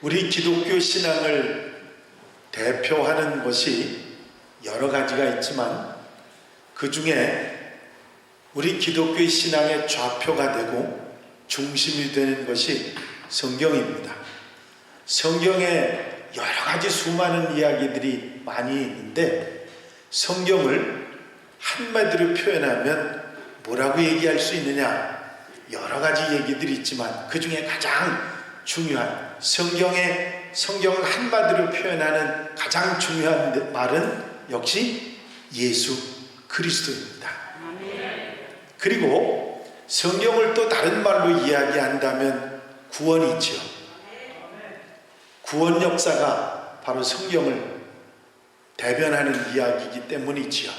우리 기독교 신앙을 대표하는 것이 여러 가지가 있지만 그 중에 우리 기독교의 신앙의 좌표가 되고 중심이 되는 것이 성경입니다. 성경에 여러 가지 수많은 이야기들이 많이 있는데 성경을 한마디로 표현하면 뭐라고 얘기할 수 있느냐? 여러 가지 얘기들이 있지만 그 중에 가장 중요한 성경을 한마디로 표현하는 가장 중요한 말은 역시 예수 그리스도입니다. 그리고 성경을 또 다른 말로 이야기한다면 구원이죠. 구원 역사가 바로 성경을 대변하는 이야기이기 때문이지요.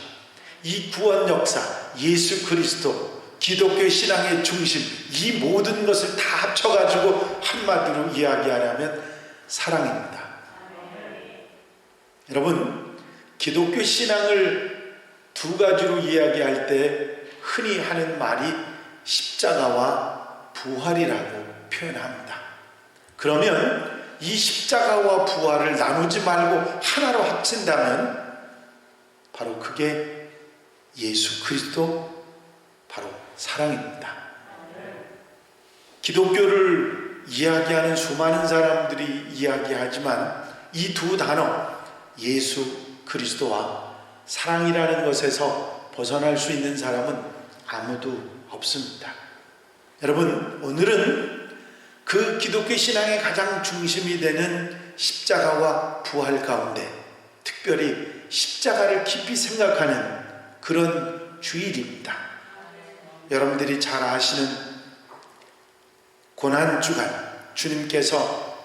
이 구원 역사, 예수 그리스도, 기독교 신앙의 중심, 이 모든 것을 다 합쳐가지고 한마디로 이야기하려면 사랑입니다. 여러분, 기독교 신앙을 두 가지로 이야기할 때 흔히 하는 말이 십자가와 부활이라고 표현합니다. 그러면 이 십자가와 부활을 나누지 말고 하나로 합친다면 바로 그게 예수 그리스도, 바로 사랑입니다. 기독교를 이야기하는 수많은 사람들이 이야기하지만 이 두 단어, 예수 그리스도와 사랑이라는 것에서 벗어날 수 있는 사람은 아무도 없습니다. 여러분, 오늘은 그 기독교 신앙의 가장 중심이 되는 십자가와 부활 가운데 특별히 십자가를 깊이 생각하는 그런 주일입니다. 여러분들이 잘 아시는 고난주간, 주님께서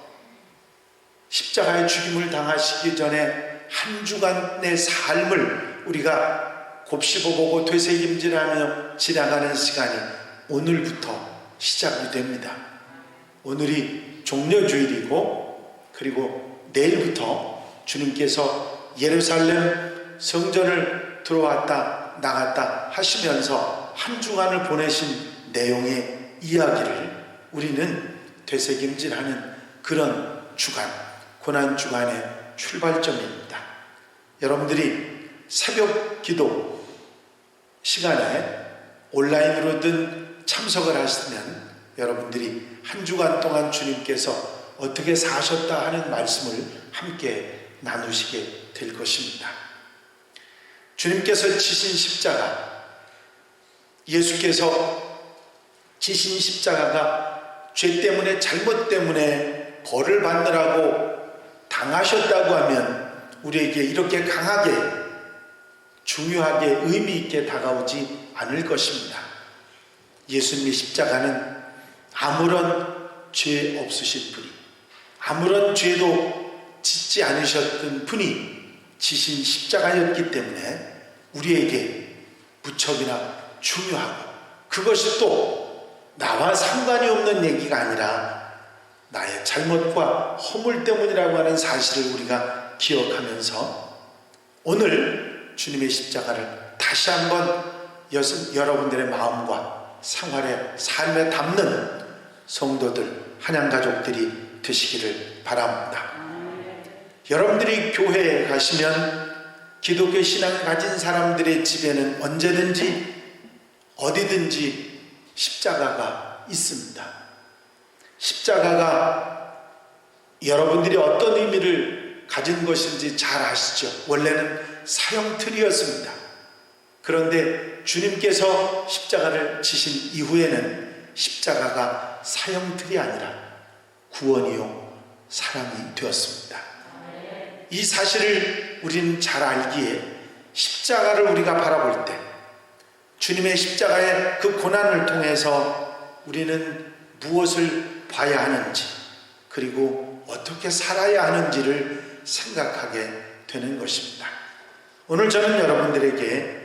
십자가의 죽임을 당하시기 전에 한 주간의 삶을 우리가 곱씹어보고 되새김질하며 지나가는 시간이 오늘부터 시작이 됩니다. 오늘이 종려주일이고 그리고 내일부터 주님께서 예루살렘 성전을 들어왔다 나갔다 하시면서 한 주간을 보내신 내용의 이야기를 우리는 되새김질하는 그런 주간, 고난주간의 출발점입니다. 여러분들이 새벽 기도 시간에 온라인으로든 참석을 하시면 여러분들이 한 주간 동안 주님께서 어떻게 사셨다 하는 말씀을 함께 나누시게 될 것입니다. 주님께서 지신 십자가, 예수께서 지신 십자가가 죄 때문에, 잘못 때문에 벌을 받느라고 당하셨다고 하면 우리에게 이렇게 강하게, 중요하게, 의미 있게 다가오지 않을 것입니다. 예수님의 십자가는 아무런 죄 없으신 분이, 아무런 죄도 짓지 않으셨던 분이 지신 십자가였기 때문에 우리에게 무척이나 중요하고, 그것이 또 나와 상관이 없는 얘기가 아니라 나의 잘못과 허물 때문이라고 하는 사실을 우리가 기억하면서 오늘 주님의 십자가를 다시 한번 여러분들의 마음과 생활에, 삶에 담는 성도들, 한양가족들이 되시기를 바랍니다. 여러분들이 교회에 가시면 기독교 신앙을 가진 사람들의 집에는 언제든지 어디든지 십자가가 있습니다. 십자가가 여러분들이 어떤 의미를 가진 것인지 잘 아시죠? 원래는 사형틀이었습니다. 그런데 주님께서 십자가를 지신 이후에는 십자가가 사형틀이 아니라 구원이요 사랑이 되었습니다. 이 사실을 우리는 잘 알기에 십자가를 우리가 바라볼 때 주님의 십자가의 그 고난을 통해서 우리는 무엇을 봐야 하는지, 그리고 어떻게 살아야 하는지를 생각하게 되는 것입니다. 오늘 저는 여러분들에게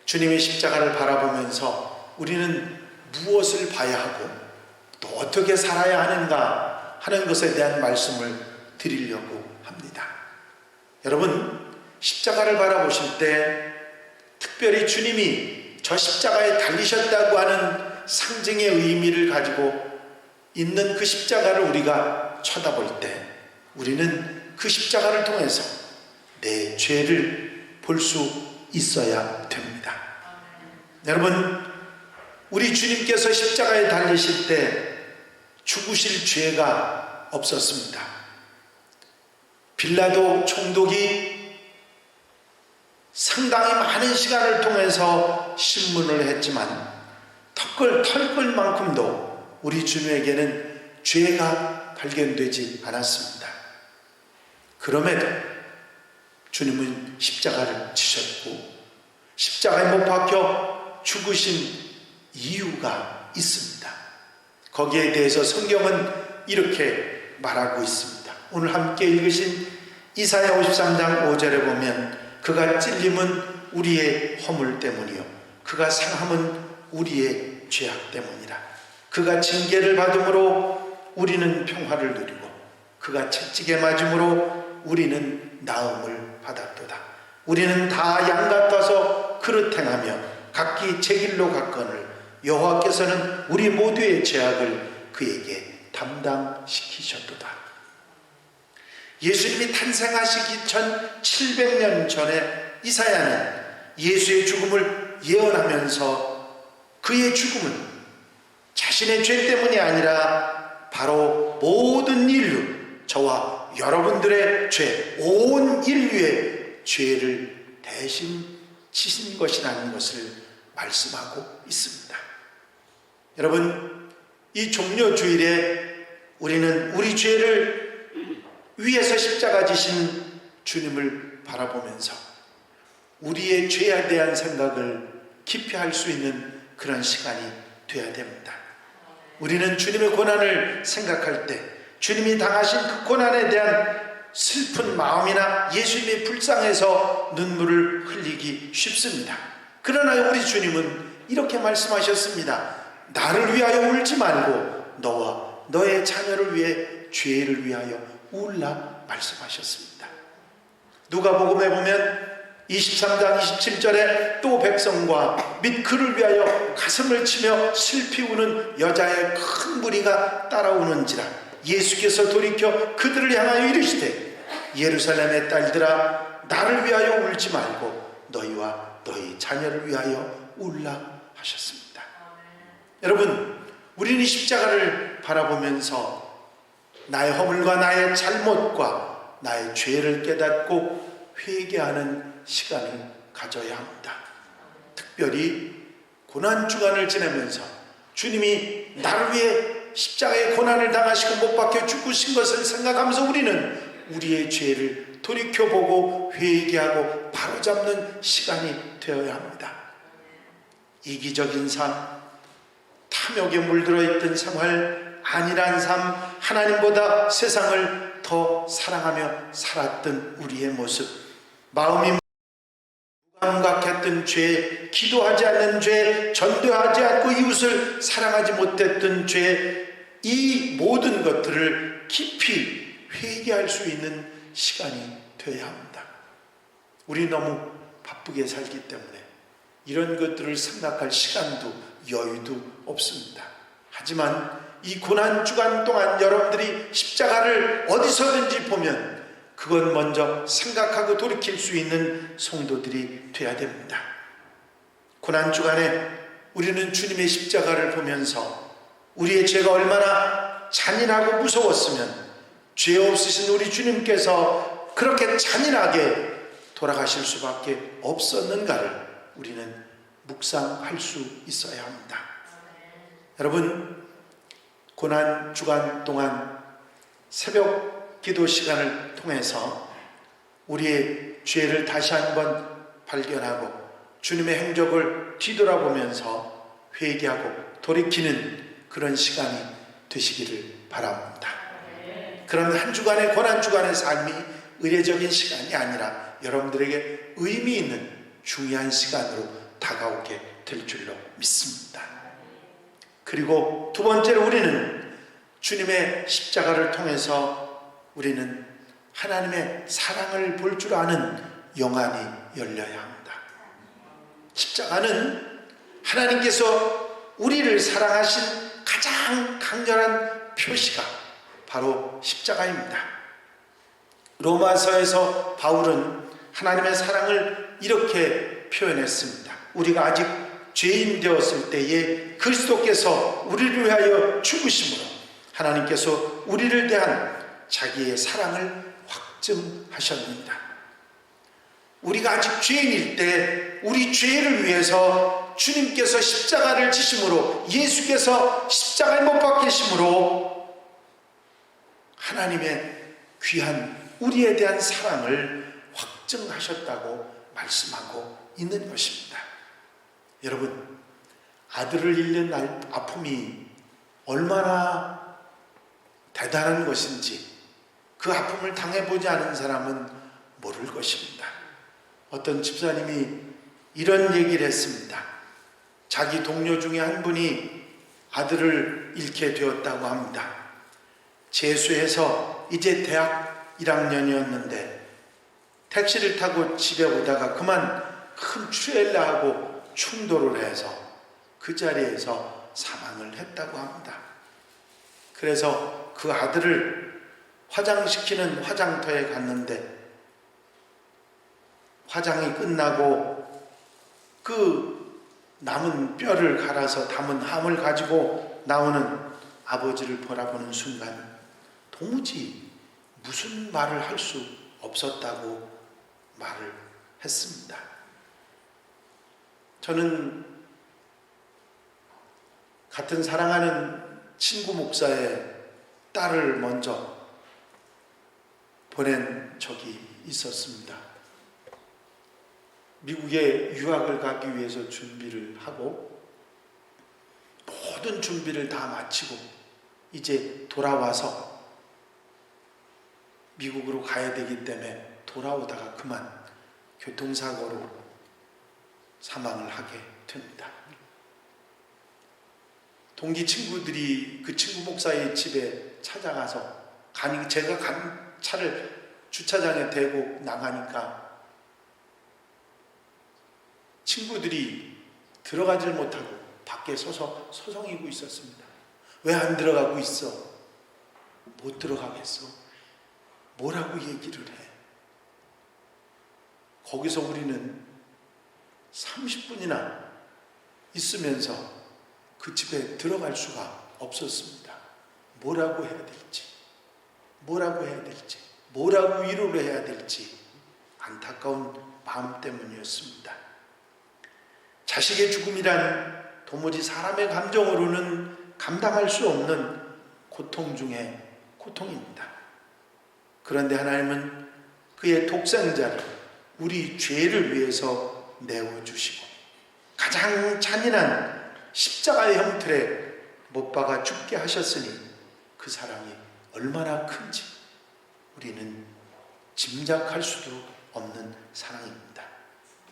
주님의 십자가를 바라보면서 우리는 무엇을 봐야 하고 또 어떻게 살아야 하는가 하는 것에 대한 말씀을 드리려고 합니다. 여러분, 십자가를 바라보실 때 특별히 주님이 저 십자가에 달리셨다고 하는 상징의 의미를 가지고 있는 그 십자가를 우리가 쳐다볼 때 우리는 그 십자가를 통해서 내 죄를 볼 수 있어야 됩니다. 여러분, 우리 주님께서 십자가에 달리실 때 죽으실 죄가 없었습니다. 빌라도 총독이 상당히 많은 시간을 통해서 신문을 했지만 털끌 만큼도 우리 주님에게는 죄가 발견되지 않았습니다. 그럼에도 주님은 십자가를 지셨고 십자가에 못 박혀 죽으신 이유가 있습니다. 거기에 대해서 성경은 이렇게 말하고 있습니다. 오늘 함께 읽으신 이사야 53장 5절에 보면 그가 찔림은 우리의 허물 때문이요 그가 상함은 우리의 죄악 때문이라. 그가 징계를 받음으로 우리는 평화를 누리고 그가 채찍에 맞음으로 우리는 나음을 받았도다. 우리는 다 양 같아서 그릇 행하며 각기 제 길로 갔거늘 여호와께서는 우리 모두의 죄악을 그에게 담당시키셨도다. 예수님이 탄생하시기 전 700년 전에 이사야는 예수의 죽음을 예언하면서 그의 죽음은 자신의 죄 때문이 아니라 바로 모든 인류, 저와 여러분들의 죄, 온 인류의 죄를 대신 지신 것이라는 것을 말씀하고 있습니다. 여러분, 이 종려주일에 우리는 우리 죄를 위에서 십자가 지신 주님을 바라보면서 우리의 죄에 대한 생각을 깊이 할 수 있는 그런 시간이 되어야 됩니다. 우리는 주님의 고난을 생각할 때 주님이 당하신 그 고난에 대한 슬픈 마음이나 예수님이 불쌍해서 눈물을 흘리기 쉽습니다. 그러나 우리 주님은 이렇게 말씀하셨습니다. 나를 위하여 울지 말고 너와 너의 자녀를 위해 죄를 위하여 울라 말씀하셨습니다. 누가복음에 보면 23장 27절에 또 백성과 및 그를 위하여 가슴을 치며 슬피 우는 여자의 큰 무리가 따라오는지라. 예수께서 돌이켜 그들을 향하여 이르시되 예루살렘의 딸들아 나를 위하여 울지 말고 너희와 너희 자녀를 위하여 울라 하셨습니다. 여러분, 우리는 이 십자가를 바라보면서 나의 허물과 나의 잘못과 나의 죄를 깨닫고 회개하는 시간을 가져야 합니다. 특별히 고난주간을 지내면서 주님이 나를 위해 십자가의 고난을 당하시고 못 박혀 죽으신 것을 생각하면서 우리는 우리의 죄를 돌이켜보고 회개하고 바로잡는 시간이 되어야 합니다. 이기적인 삶, 탐욕에 물들어 있던 생활, 안일한 삶, 하나님보다 세상을 더 사랑하며 살았던 우리의 모습, 마음이 무감각했던 죄, 기도하지 않는 죄, 전도하지 않고 이웃을 사랑하지 못했던 죄, 이 모든 것들을 깊이 회개할 수 있는 시간이 되어야 합니다. 우리 너무 바쁘게 살기 때문에 이런 것들을 생각할 시간도 여유도 없습니다. 하지만 이 고난주간 동안 여러분들이 십자가를 어디서든지 보면 그건 먼저 생각하고 돌이킬 수 있는 성도들이 되어야 됩니다. 고난주간에 우리는 주님의 십자가를 보면서 우리의 죄가 얼마나 잔인하고 무서웠으면 죄 없으신 우리 주님께서 그렇게 잔인하게 돌아가실 수밖에 없었는가를 우리는 묵상할 수 있어야 합니다. 여러분, 고난주간 동안 새벽 기도 시간을 통해서 우리의 죄를 다시 한번 발견하고 주님의 행적을 뒤돌아보면서 회개하고 돌이키는 그런 시간이 되시기를 바랍니다. 그런 한 주간의 고난주간의 삶이 의례적인 시간이 아니라 여러분들에게 의미 있는 중요한 시간으로 다가오게 될 줄로 믿습니다. 그리고 두 번째로 우리는 주님의 십자가를 통해서 우리는 하나님의 사랑을 볼 줄 아는 영안이 열려야 합니다. 십자가는 하나님께서 우리를 사랑하신 가장 강렬한 표시가 바로 십자가입니다. 로마서에서 바울은 하나님의 사랑을 이렇게 표현했습니다. 우리가 아직 죄인 되었을 때에 그리스도께서 우리를 위하여 죽으심으로 하나님께서 우리를 대한 자기의 사랑을 확증하셨습니다. 우리가 아직 죄인일 때 우리 죄를 위해서 주님께서 십자가를 지심으로, 예수께서 십자가에 못 박히심으로 하나님의 귀한 우리에 대한 사랑을 확증하셨다고 말씀하고 있는 것입니다. 여러분, 아들을 잃는 아픔이 얼마나 대단한 것인지 그 아픔을 당해보지 않은 사람은 모를 것입니다. 어떤 집사님이 이런 얘기를 했습니다. 자기 동료 중에 한 분이 아들을 잃게 되었다고 합니다. 재수해서 이제 대학 1학년이었는데 택시를 타고 집에 오다가 그만 큰 트레일러하고 충돌을 해서 그 자리에서 사망을 했다고 합니다. 그래서 그 아들을 화장시키는 화장터에 갔는데 화장이 끝나고 그 남은 뼈를 갈아서 담은 함을 가지고 나오는 아버지를 바라보는 순간 도무지 무슨 말을 할 수 없었다고 말을 했습니다. 저는 같은 사랑하는 친구 목사의 딸을 먼저 보낸 적이 있었습니다. 미국에 유학을 가기 위해서 준비를 하고 모든 준비를 다 마치고 이제 돌아와서 미국으로 가야 되기 때문에 돌아오다가 그만 교통사고로 사망을 하게 됩니다. 동기 친구들이 그 친구 목사의 집에 찾아가서 제가 간 차를 주차장에 대고 나가니까 친구들이 들어가질 못하고 밖에 서서 소송이고 있었습니다. 왜 안 들어가고 있어? 못 들어가겠어? 뭐라고 얘기를 해? 거기서 우리는 30분이나 있으면서 그 집에 들어갈 수가 없었습니다. 뭐라고 해야 될지, 뭐라고 위로를 해야 될지 안타까운 마음 때문이었습니다. 자식의 죽음이란 도무지 사람의 감정으로는 감당할 수 없는 고통 중에 고통입니다. 그런데 하나님은 그의 독생자를 우리 죄를 위해서 내어주시고 가장 잔인한 십자가의 형틀에 못 박아 죽게 하셨으니 그 사랑이 얼마나 큰지 우리는 짐작할 수도 없는 사랑입니다.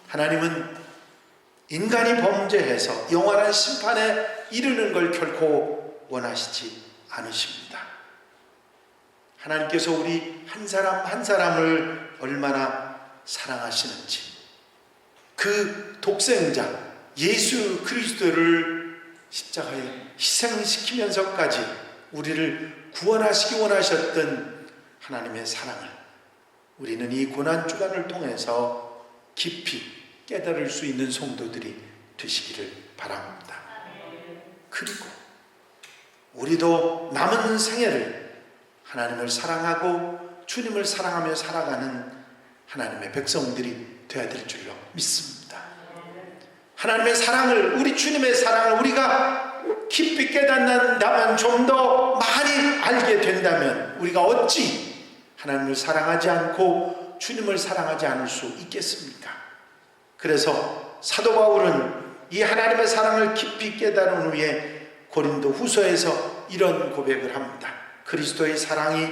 하나님은 인간이 범죄해서 영원한 심판에 이르는 걸 결코 원하시지 않으십니다. 하나님께서 우리 한 사람 한 사람을 얼마나 사랑하시는지, 그 독생자 예수 그리스도를 십자가에 희생시키면서까지 우리를 구원하시기 원하셨던 하나님의 사랑을 우리는 이 고난주간을 통해서 깊이 깨달을 수 있는 성도들이 되시기를 바랍니다. 그리고 우리도 남은 생애를 하나님을 사랑하고 주님을 사랑하며 살아가는 하나님의 백성들이 되어야 될 줄로 믿습니다. 하나님의 사랑을, 우리 주님의 사랑을 우리가 깊이 깨닫는다면, 좀 더 많이 알게 된다면 우리가 어찌 하나님을 사랑하지 않고 주님을 사랑하지 않을 수 있겠습니까? 그래서 사도 바울은 이 하나님의 사랑을 깊이 깨달은 후에 고린도 후서에서 이런 고백을 합니다. 그리스도의 사랑이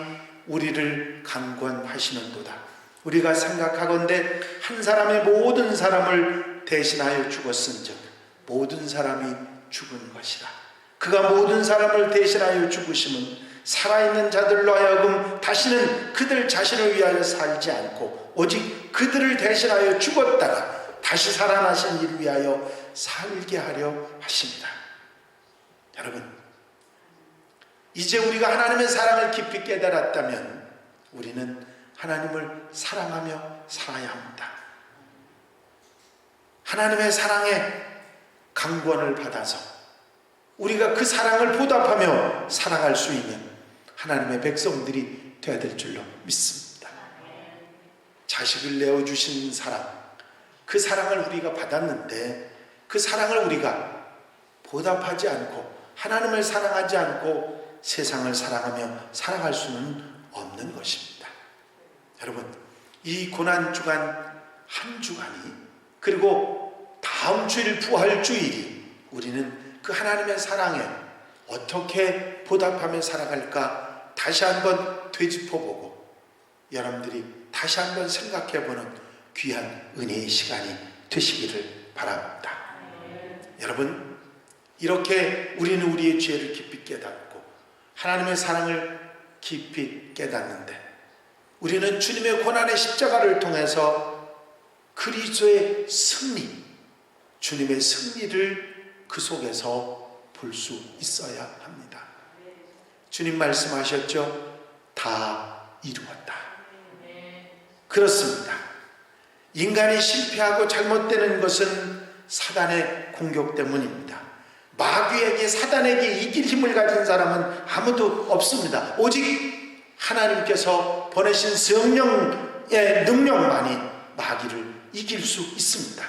우리를 강권하시는도다. 우리가 생각하건대 한 사람의 모든 사람을 대신하여 죽었은즉 모든 사람이 죽은 것이라. 그가 모든 사람을 대신하여 죽으심은 살아있는 자들로 하여금 다시는 그들 자신을 위하여 살지 않고 오직 그들을 대신하여 죽었다가 다시 살아나신 이를 위하여 살게 하려 하십니다. 여러분, 이제 우리가 하나님의 사랑을 깊이 깨달았다면 우리는 하나님을 사랑하며 살아야 합니다. 하나님의 사랑에 강권을 받아서 우리가 그 사랑을 보답하며 살아갈 수 있는 하나님의 백성들이 되어야 될 줄로 믿습니다. 자식을 내어주신 사랑, 그 사랑을 우리가 받았는데 그 사랑을 우리가 보답하지 않고 하나님을 사랑하지 않고 세상을 사랑하며 살아갈 수는 없는 것입니다. 여러분, 이 고난주간 한 주간이 그리고 다음 주일 부활 주일이 우리는 그 하나님의 사랑에 어떻게 보답하며 살아갈까 다시 한번 되짚어보고 여러분들이 다시 한번 생각해보는 귀한 은혜의 시간이 되시기를 바랍니다. 여러분, 이렇게 우리는 우리의 죄를 깊이 깨닫고 하나님의 사랑을 깊이 깨닫는데 우리는 주님의 고난의 십자가를 통해서 그리스도의 승리, 주님의 승리를 그 속에서 볼 수 있어야 합니다. 주님 말씀하셨죠? 다 이루었다. 그렇습니다. 인간이 실패하고 잘못되는 것은 사단의 공격 때문입니다. 마귀에게, 사단에게 이길 힘을 가진 사람은 아무도 없습니다. 오직 하나님께서 보내신 성령의 능력만이 마귀를 이길 수 있습니다.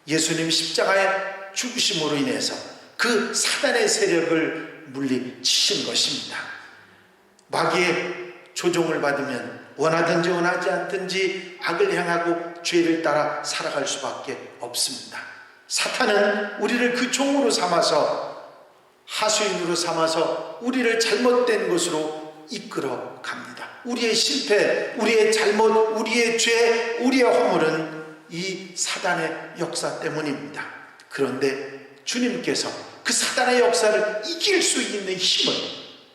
예수님 십자가의 죽으심으로 인해서 그 사단의 세력을 물리치신 것입니다. 마귀의 조종을 받으면 원하든지 원하지 않든지 악을 행하고 죄를 따라 살아갈 수밖에 없습니다. 사탄은 우리를 그 종으로 삼아서, 하수인으로 삼아서 우리를 잘못된 것으로 이끌어 갑니다. 우리의 실패, 우리의 잘못, 우리의 죄, 우리의 허물은 이 사단의 역사 때문입니다. 그런데 주님께서 그 사단의 역사를 이길 수 있는 힘을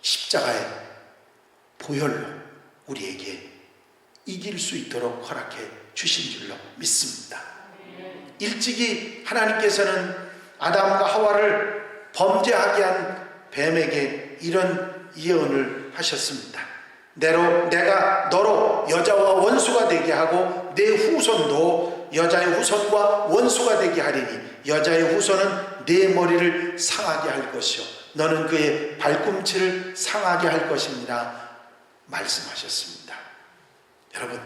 십자가의 보혈로 우리에게 이길 수 있도록 허락해 주신 줄로 믿습니다. 일찍이 하나님께서는 아담과 하와를 범죄하게 한 뱀에게 이런 예언을 하셨습니다. 내가 너로 여자와 원수가 되게 하고 내 후손도 여자의 후손과 원수가 되게 하리니 여자의 후손은 내 머리를 상하게 할 것이요 너는 그의 발꿈치를 상하게 할 것입니다. 말씀하셨습니다. 여러분,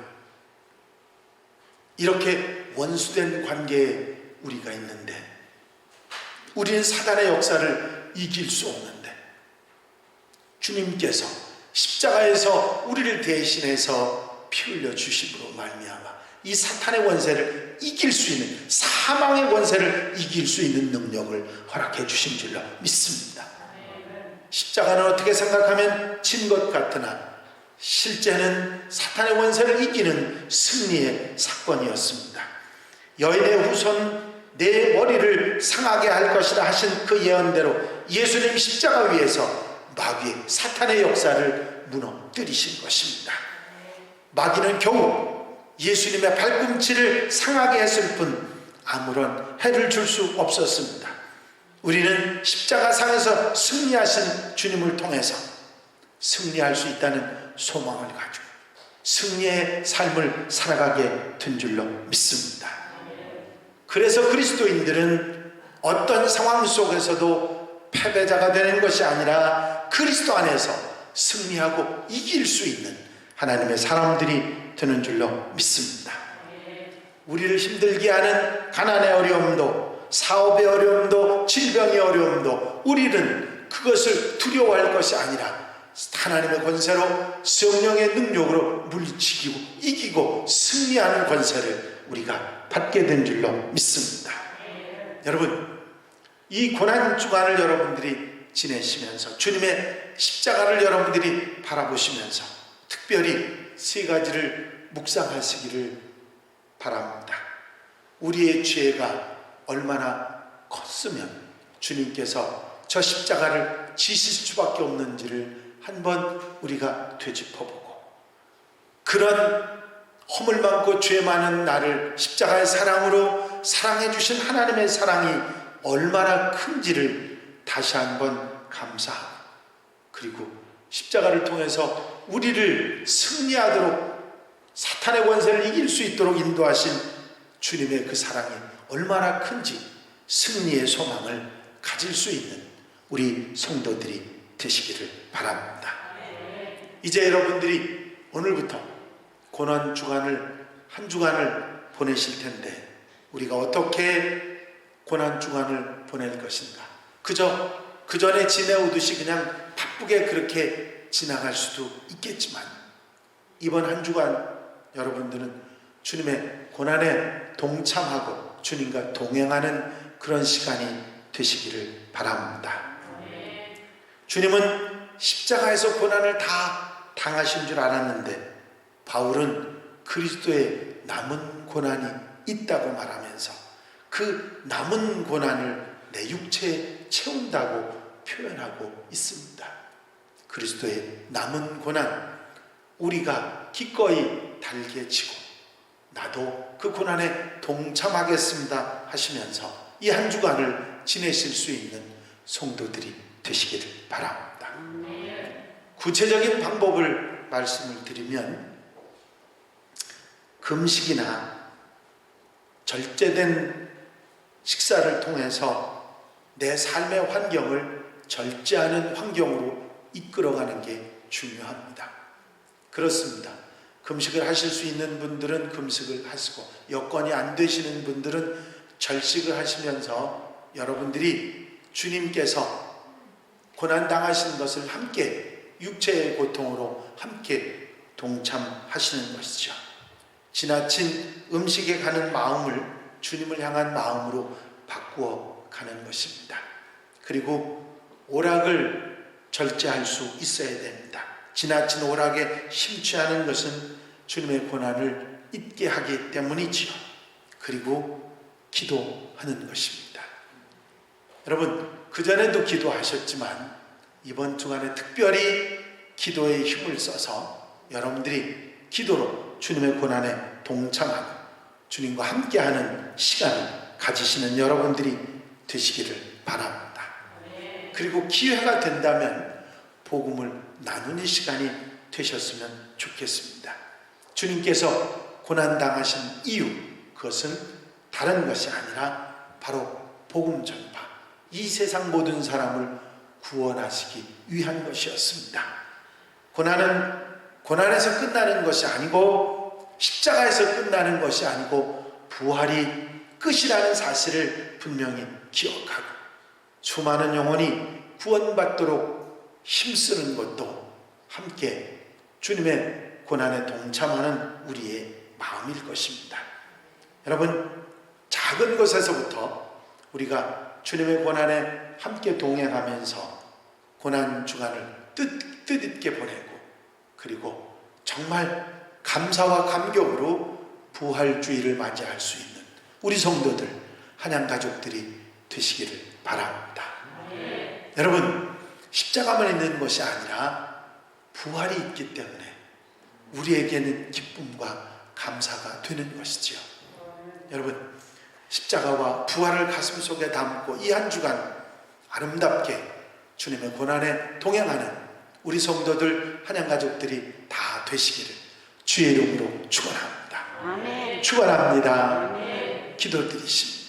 이렇게 원수된 관계에 우리가 있는데 우리는 사단의 역사를 이길 수 없는데 주님께서 십자가에서 우리를 대신해서 피 흘려 주심으로 말미암아 이 사탄의 권세를 이길 수 있는, 사망의 권세를 이길 수 있는 능력을 허락해 주신 줄로 믿습니다. 십자가는 어떻게 생각하면 진 것 같으나 실제는 사탄의 권세를 이기는 승리의 사건이었습니다. 여인의 후손 내 머리를 상하게 할 것이라 하신 그 예언대로 예수님 십자가 위에서 마귀, 사탄의 역사를 무너뜨리신 것입니다. 마귀는 겨우 예수님의 발꿈치를 상하게 했을 뿐 아무런 해를 줄 수 없었습니다. 우리는 십자가상에서 승리하신 주님을 통해서 승리할 수 있다는 소망을 가지고 승리의 삶을 살아가게 된 줄로 믿습니다. 그래서 그리스도인들은 어떤 상황 속에서도 패배자가 되는 것이 아니라 그리스도 안에서 승리하고 이길 수 있는 하나님의 사람들이 되는 줄로 믿습니다. 우리를 힘들게 하는 가난의 어려움도, 사업의 어려움도, 질병의 어려움도 우리는 그것을 두려워할 것이 아니라 하나님의 권세로 성령의 능력으로 물리치고 이기고 승리하는 권세를 우리가 받게 된 줄로 믿습니다. 여러분, 이 고난주간을 여러분들이 지내시면서 주님의 십자가를 여러분들이 바라보시면서 특별히 세 가지를 묵상하시기를 바랍니다. 우리의 죄가 얼마나 컸으면 주님께서 저 십자가를 지실 수밖에 없는지를 한번 우리가 되짚어보고, 그런 허물 많고 죄 많은 나를 십자가의 사랑으로 사랑해 주신 하나님의 사랑이 얼마나 큰지를 다시 한번 감사하고, 그리고 십자가를 통해서 우리를 승리하도록, 사탄의 권세를 이길 수 있도록 인도하신 주님의 그 사랑이 얼마나 큰지 승리의 소망을 가질 수 있는 우리 성도들이 되시기를 바랍니다. 이제 여러분들이 오늘부터 고난 주간을, 한 주간을 보내실 텐데, 우리가 어떻게 고난 주간을 보낼 것인가? 그저 그 전에 지내오듯이 그냥 바쁘게 그렇게 지나갈 수도 있겠지만, 이번 한 주간 여러분들은 주님의 고난에 동참하고 주님과 동행하는 그런 시간이 되시기를 바랍니다. 주님은 십자가에서 고난을 다 당하신 줄 알았는데, 바울은 그리스도의 남은 고난이 있다고 말하면서 그 남은 고난을 내 육체에 채운다고 표현하고 있습니다. 그리스도의 남은 고난, 우리가 기꺼이 달게 지고 나도 그 고난에 동참하겠습니다 하시면서 이 한 주간을 지내실 수 있는 성도들이 되시기를 바랍니다. 구체적인 방법을 말씀을 드리면, 금식이나 절제된 식사를 통해서 내 삶의 환경을 절제하는 환경으로 이끌어가는 게 중요합니다. 그렇습니다. 금식을 하실 수 있는 분들은 금식을 하시고, 여건이 안 되시는 분들은 절식을 하시면서 여러분들이 주님께서 고난당하신 것을 함께, 육체의 고통으로 함께 동참하시는 것이죠. 지나친 음식에 가는 마음을 주님을 향한 마음으로 바꾸어 가는 것입니다. 그리고 오락을 절제할 수 있어야 됩니다. 지나친 오락에 심취하는 것은 주님의 고난을 잊게 하기 때문이지요. 그리고 기도하는 것입니다. 여러분, 그전에도 기도하셨지만 이번 주간에 특별히 기도에 힘을 써서 여러분들이 기도로 주님의 고난에 동참하고 주님과 함께하는 시간을 가지시는 여러분들이 되시기를 바랍니다. 그리고 기회가 된다면 복음을 나누는 시간이 되셨으면 좋겠습니다. 주님께서 고난당하신 이유, 그것은 다른 것이 아니라 바로 복음 전파, 이 세상 모든 사람을 구원하시기 위한 것이었습니다. 고난은 고난에서 끝나는 것이 아니고, 십자가에서 끝나는 것이 아니고 부활이 끝이라는 사실을 분명히 기억하고, 수많은 영혼이 구원받도록 힘쓰는 것도 함께 주님의 고난에 동참하는 우리의 마음일 것입니다. 여러분, 작은 것에서부터 우리가 주님의 고난에 함께 동행하면서 고난 주간을 뜻있게 보내고, 그리고 정말 감사와 감격으로 부활주의를 맞이할 수 있는 우리 성도들, 한양 가족들이 되시기를 바랍니다. 여러분, 십자가만 있는 것이 아니라 부활이 있기 때문에 우리에게는 기쁨과 감사가 되는 것이지요. 여러분, 십자가와 부활을 가슴속에 담고 이 한 주간 아름답게 주님의 고난에 동행하는 우리 성도들, 한양 가족들이 다 되시기를 주의 이름으로 축원합니다. 축원합니다. 기도드리십니다.